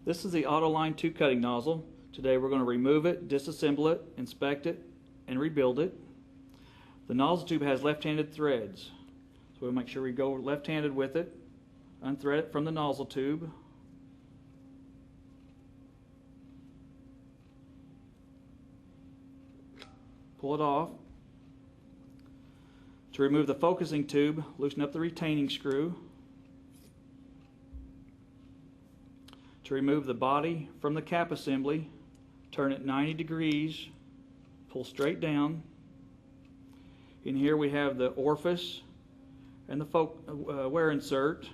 This is the Autoline 2 cutting nozzle. Today we're going to remove it, disassemble it, inspect it, and rebuild it. The nozzle tube has left-handed threads, so we'll make sure we go left-handed with it. Unthread it from the nozzle tube. Pull it off. To remove the focusing tube, loosen up the retaining screw. To remove the body from the cap assembly, turn it 90 degrees, pull straight down. In here we have the orifice and the wear insert.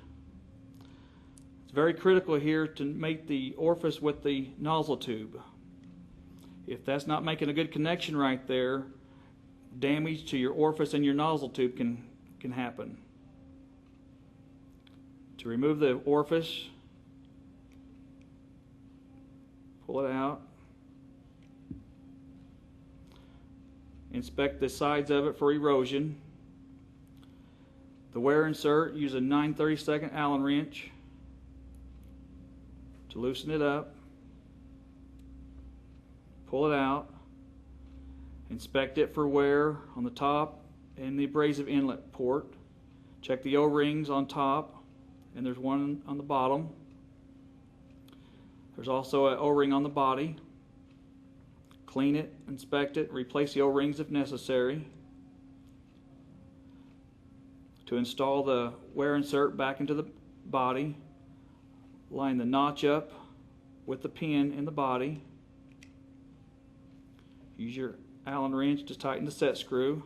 It's very critical here to make the orifice with the nozzle tube. If that's not making a good connection right there, damage to your orifice and your nozzle tube can happen. To remove the orifice, pull it out. Inspect the sides of it for erosion. The wear insert, use a 9/32 Allen wrench to loosen it up. Pull it out. Inspect it for wear on the top and the abrasive inlet port. Check the O-rings on top, and there's one on the bottom. There's also an O-ring on the body. Clean it, inspect it, replace the O-rings if necessary. To install the wear insert back into the body, line the notch up with the pin in the body. Use your Allen wrench to tighten the set screw.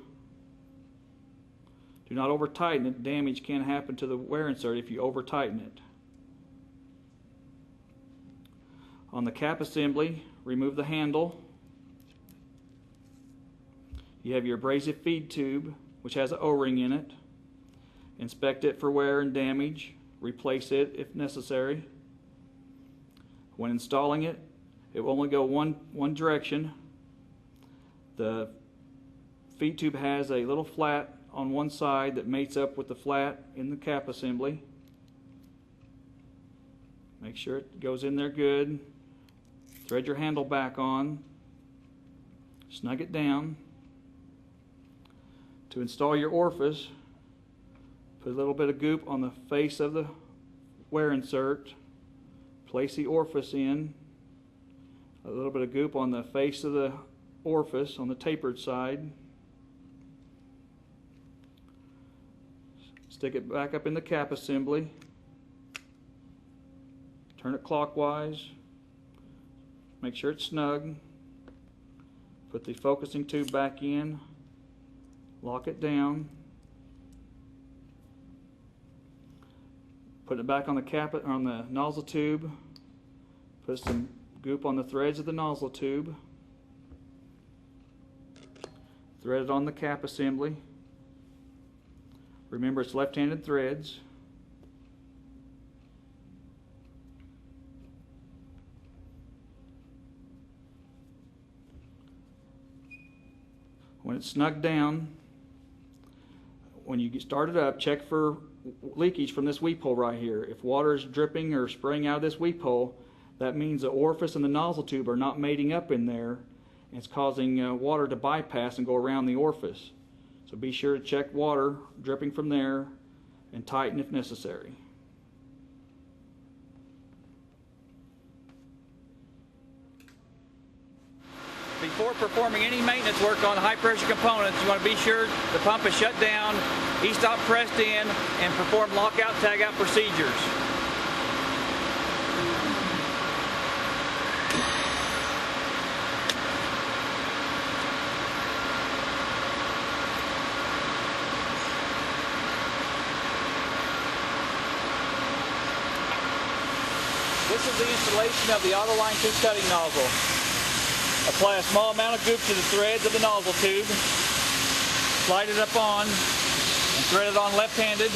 Do not over tighten it. Damage can happen to the wear insert if you over tighten it. On the cap assembly, remove the handle. You have your abrasive feed tube, which has an O-ring in it. Inspect it for wear and damage. Replace it if necessary. When installing it, it will only go one direction. The feed tube has a little flat on one side that mates up with the flat in the cap assembly. Make sure it goes in there good. Thread your handle back on. Snug it down. To install your orifice, put a little bit of goop on the face of the wear insert. Place the orifice in. A little bit of goop on the face of the orifice on the tapered side. Stick it back up in the cap assembly. Turn it clockwise. Make sure it's snug. Put the focusing tube back in. Lock it down. Put it back on the cap on the nozzle tube. Put some goop on the threads of the nozzle tube. Thread it on the cap assembly. Remember, it's left-handed threads. When it's snugged down, when you start it up, check for leakage from this weep hole right here. If water is dripping or spraying out of this weep hole, that means the orifice and the nozzle tube are not mating up in there. It's causing water to bypass and go around the orifice. So be sure to check water dripping from there and tighten if necessary. Before performing any maintenance work on high pressure components, you want to be sure the pump is shut down, e-stop pressed in, and perform lockout tagout procedures. This is the installation of the Autoline 2 cutting nozzle. Apply a small amount of goop to the threads of the nozzle tube. Slide it up on and thread it on left-handed.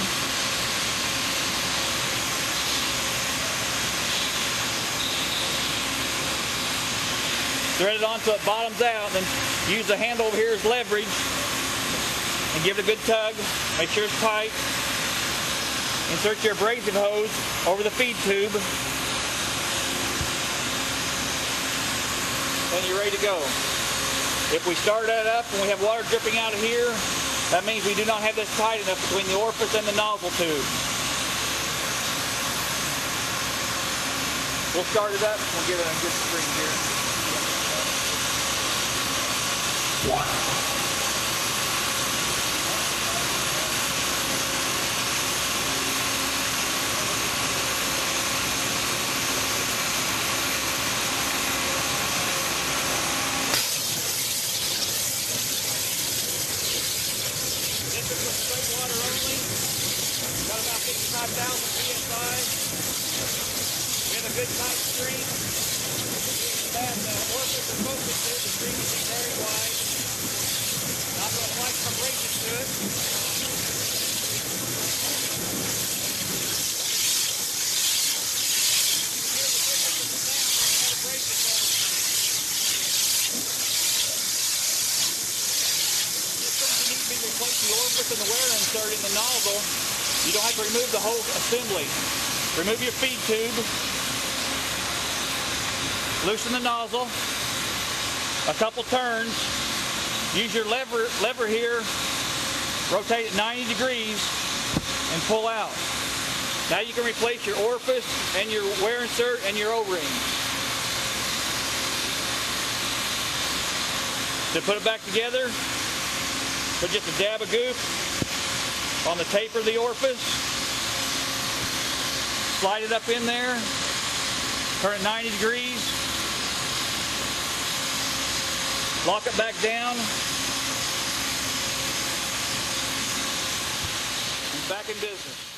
Thread it on until it bottoms out, then use the handle over here as leverage and give it a good tug. Make sure it's tight. Insert your abrasive hose over the feed tube. and you're ready to go. If we start that up and we have water dripping out of here, that means we do not have this tight enough between the orifice and the nozzle tube. We'll start it up and we'll give it a good spring here. This is with straight water only. Got about 55,000 psi. We have a good tight stream. That orifice or focus to the stream is very wide. Not going to apply some abrasive to it. Replace the orifice and the wear insert in the nozzle. You don't have to remove the whole assembly. Remove your feed tube. Loosen the nozzle. A couple turns. Use your lever here. Rotate it 90 degrees and pull out. Now you can replace your orifice and your wear insert and your O-ring. To put it back together, put just a dab of goop on the taper of the orifice. Slide it up in there. Turn it 90 degrees. Lock it back down. And back in business.